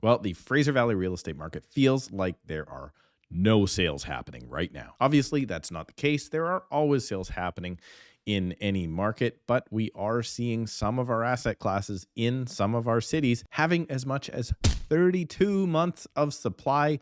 Well, the Fraser Valley real estate market feels like there are no sales happening right now. Obviously, that's not the case. There are always sales happening in any market, but we are seeing some of our asset classes in some of our cities having as much as 32 months of supply,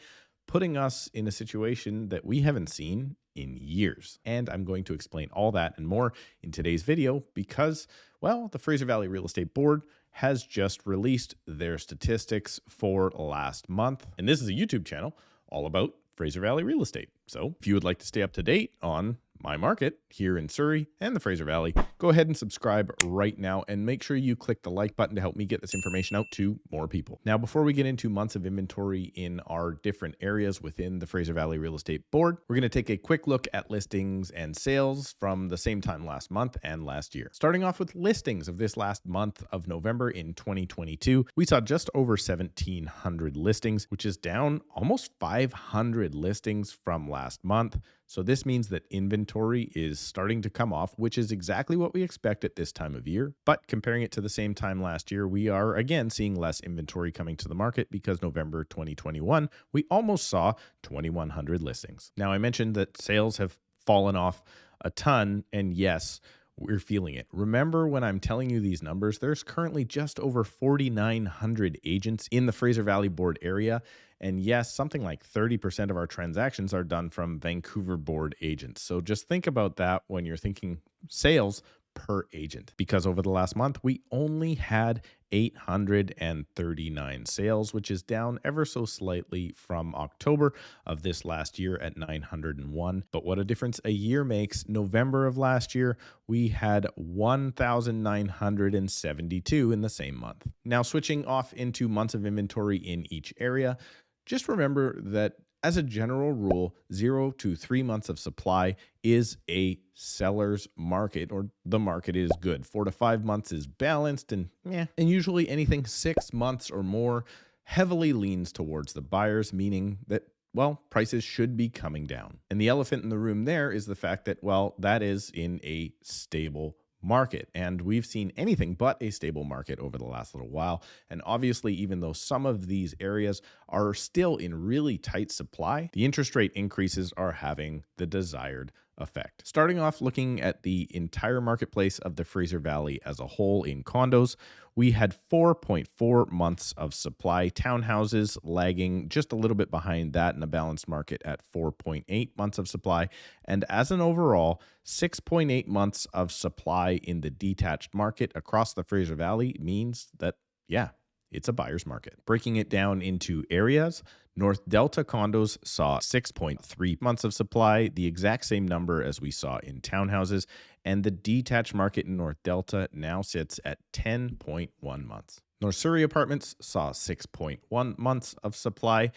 putting us in a situation that we haven't seen in years. And I'm going to explain all that and more in today's video because, well, the Fraser Valley Real Estate Board has just released their statistics for last month. And this is a YouTube channel all about Fraser Valley real estate. So if you would like to stay up to date on my market here in Surrey and the Fraser Valley, go ahead and subscribe right now and make sure you click the like button to help me get this information out to more people. Now, before we get into months of inventory in our different areas within the Fraser Valley Real Estate Board, we're going to take a quick look at listings and sales from the same time last month and last year. Starting off with listings of this last month of November in 2022, we saw just over 1,700 listings, which is down almost 500 listings from last month. So this means that inventory is starting to come off, which is exactly what we expect at this time of year. But comparing it to the same time last year, we are again seeing less inventory coming to the market because November 2021, we almost saw 2,100 listings. Now, I mentioned that sales have fallen off a ton, and yes, we're feeling it. Remember when I'm telling you these numbers, there's currently just over 4,900 agents in the Fraser Valley Board area. And yes, something like 30% of our transactions are done from Vancouver Board agents. So just think about that when you're thinking sales per agent, because over the last month, we only had 839 sales, which is down ever so slightly from October of this last year at 901. But what a difference a year makes. November of last year, we had 1,972 in the same month. Now, switching off into months of inventory in each area, just remember that as a general rule, 0 to 3 months of supply is a seller's market, or the market is good. 4 to 5 months is balanced, and usually anything 6 months or more heavily leans towards the buyers, meaning that, well, prices should be coming down. And the elephant in the room there is the fact that, well, that is in a stable market, and we've seen anything but a stable market over the last little while. And obviously, even though some of these areas are still in really tight supply, the interest rate increases are having the desired effect. Starting off looking at the entire marketplace of the Fraser Valley as a whole in condos, we had 4.4 months of supply. Townhouses lagging just a little bit behind that in a balanced market at 4.8 months of supply. And as an overall, 6.8 months of supply in the detached market across the Fraser Valley means that, yeah, it's a buyer's market. Breaking it down into areas, North Delta condos saw 6.3 months of supply, the exact same number as we saw in townhouses, and the detached market in North Delta now sits at 10.1 months. North Surrey apartments saw 6.1 months of supply.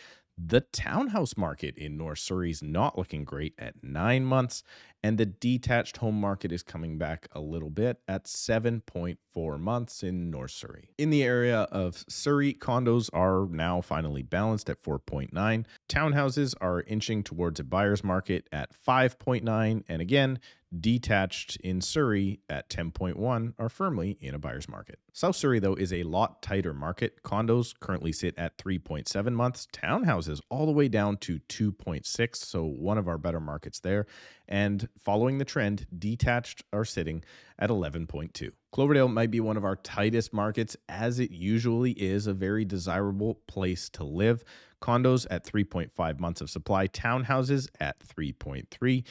The townhouse market in North Surrey is not looking great at 9 months, and the detached home market is coming back a little bit at 7.4 months in North Surrey. In the area of Surrey, condos are now finally balanced at 4.9. Townhouses are inching towards a buyer's market at 5.9, and again, detached in Surrey at 10.1 are firmly in a buyer's market. South Surrey, though, is a lot tighter market. Condos currently sit at 3.7 months. Townhouses all the way down to 2.6, so one of our better markets there. And following the trend, detached are sitting at 11.2. Cloverdale might be one of our tightest markets, as it usually is a very desirable place to live. Condos at 3.5 months of supply, townhouses at 3.3.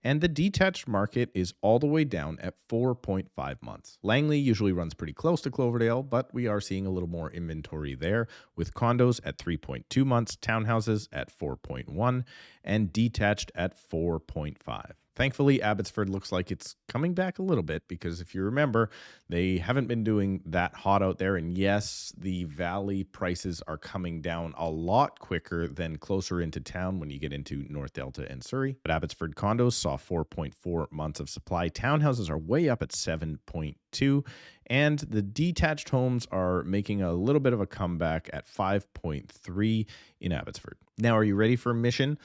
And the detached market is all the way down at 4.5 months. Langley usually runs pretty close to Cloverdale, but we are seeing a little more inventory there, with condos at 3.2 months, townhouses at 4.1, and detached at 4.5. Thankfully, Abbotsford looks like it's coming back a little bit because if you remember, they haven't been doing that hot out there. And yes, the valley prices are coming down a lot quicker than closer into town when you get into North Delta and Surrey. But Abbotsford condos saw 4.4 months of supply. Townhouses are way up at 7.2. And the detached homes are making a little bit of a comeback at 5.3 in Abbotsford. Now, are you ready for a mission?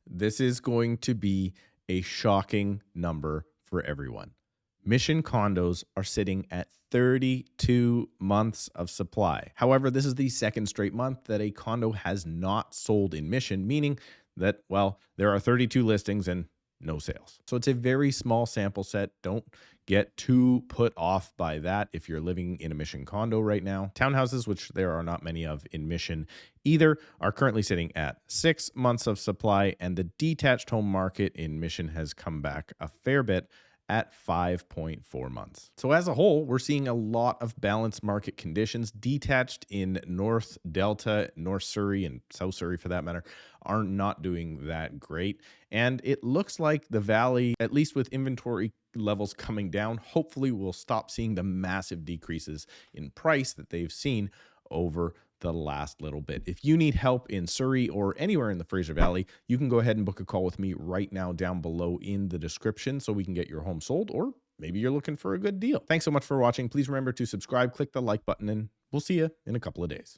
This is going to be a shocking number for everyone. Mission condos are sitting at 32 months of supply. However, this is the second straight month that a condo has not sold in Mission, meaning that, well, there are 32 listings and no sales. So it's a very small sample set. Don't get too put off by that if you're living in a Mission condo right now. Townhouses, which there are not many of in Mission either, are currently sitting at 6 months of supply, and the detached home market in Mission has come back a fair bit at 5.4 months. So as a whole, we're seeing a lot of balanced market conditions. Detached in North Delta, North Surrey, and South Surrey for that matter, are not doing that great. And it looks like the Valley, at least with inventory levels coming down, hopefully we'll stop seeing the massive decreases in price that they've seen over the last little bit. If you need help in Surrey or anywhere in the Fraser Valley, you can go ahead and book a call with me right now down below in the description so we can get your home sold, or maybe you're looking for a good deal. Thanks so much for watching. Please remember to subscribe, click the like button, and we'll see you in a couple of days.